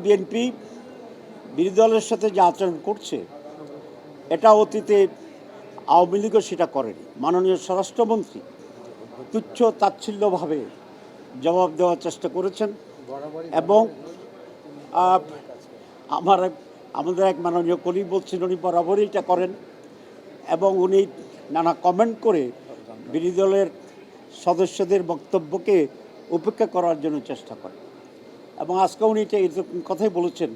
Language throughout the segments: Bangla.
বিএনপি বিরোধী দলের সাথে যে আচরণ করছে এটা অতীতে আওয়ামী লীগও সেটা করেনি। মাননীয় স্বরাষ্ট্রমন্ত্রী তুচ্ছ তাচ্ছিল্যভাবে জবাব দেওয়ার চেষ্টা করেছেন এবং আমাদের এক মাননীয় কলি বলছেন উনি বরাবরই এটা করেন এবং উনি নানা কমেন্ট করে বিরোধী দলের সদস্যদের বক্তব্যকে উপেক্ষা করার জন্য চেষ্টা করেন এবং আজকে উনি এটা এরকম কথাই বলেছেন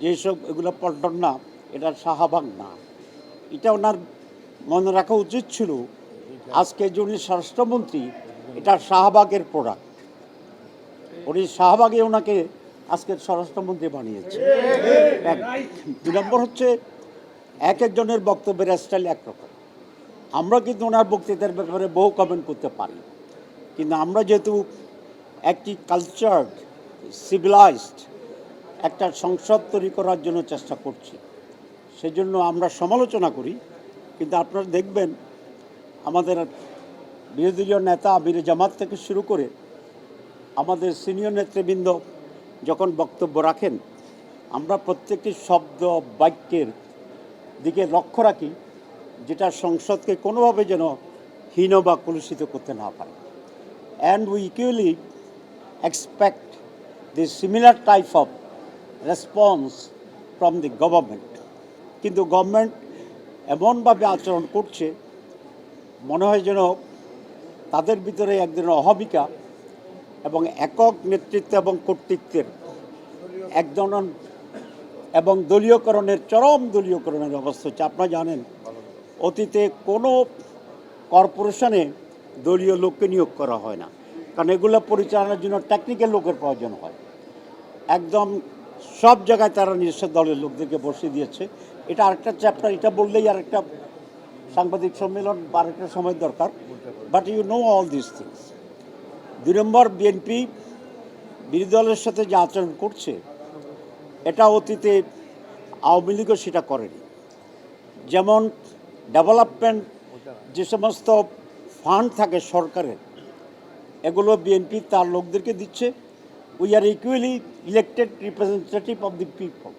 যে এসব এগুলো পল্টন না, এটা শাহবাগ না। এটা ওনার মনে রাখা উচিত ছিল আজকে যে উনি স্বরাষ্ট্রমন্ত্রী এটা শাহবাগের প্রোডাক্ট। উনি শাহবাগে ওনাকে আজকের স্বরাষ্ট্রমন্ত্রী বানিয়েছে। দুই নম্বর হচ্ছে এক একজনের বক্তব্যের স্টাইল একরকম। আমরা কিন্তু ওনার বক্তৃতার ব্যাপারে বহু কমেন্ট করতে পারি, কিন্তু আমরা যেহেতু একটি কালচার্ড সিভিলাইজড একটা সংসদ তৈরি করার জন্য চেষ্টা করছি, সেজন্য আমরা সমালোচনা করি। কিন্তু আপনারা দেখবেন আমাদের বিরোধী দলীয় নেতা আমির জামাত থেকে শুরু করে আমাদের সিনিয়র নেতৃবৃন্দ যখন বক্তব্য রাখেন, আমরা প্রত্যেকটি শব্দ বাক্যের দিকে লক্ষ্য রাখি যেটা সংসদকে কোনোভাবে যেন হীন বা কলুষিত করতে না পারে। And we equally expect the similar type of response from the government. কিন্তু গভর্নমেন্ট এমনভাবে আচরণ করছে মনে হয় যেন তাদের ভিতরে এক ধরনের অহমিকা এবং একক নেতৃত্ব এবং কর্তৃত্বের এক ধরনের এবং দলীয়করণের চরম দলীয়করণের অবস্থা হচ্ছে। আপনারা জানেন অতীতে কোনো কর্পোরেশনে দলীয় লোককে নিয়োগ করা হয় না, কারণ এগুলো পরিচালনার জন্য টেকনিক্যাল লোকের প্রয়োজন হয়। একদম সব জায়গায় তারা নিজস্ব দলের লোকদেরকে বসিয়ে দিয়েছে। এটা আরেকটা চ্যাপ্টার, এটা বললেই আরেকটা সাংবাদিক সম্মেলন বা আরেকটা সময় দরকার, but you know all this things. দুই নম্বর, বিএনপি বিরোধী দলের সাথে যে আচরণ করছে এটা অতীতে আওয়ামী লীগও সেটা করেনি। যেমন ডেভেলপমেন্ট যে সমস্ত ফান্ড থাকে সরকারের, এগুলো বিএনপি তার লোকদেরকে দিচ্ছে। We are equally elected representative of the people.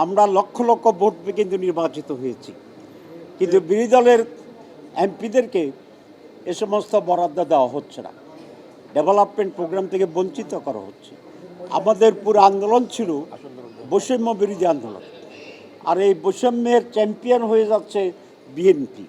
আমরা লক্ষ লক্ষ ভোট পেয়ে কিন্তু নির্বাচিত হয়েছি, কিন্তু বিরোধী দলের এমপিদেরকে এ সমস্ত বরাদ্দ দেওয়া হচ্ছে না, ডেভেলপমেন্ট প্রোগ্রাম থেকে বঞ্চিত করা হচ্ছে। আমাদের পুরো আন্দোলন ছিল বৈষম্য বিরোধী আন্দোলন, আর এই বৈষম্যের চ্যাম্পিয়ন হয়ে যাচ্ছে বিএনপি।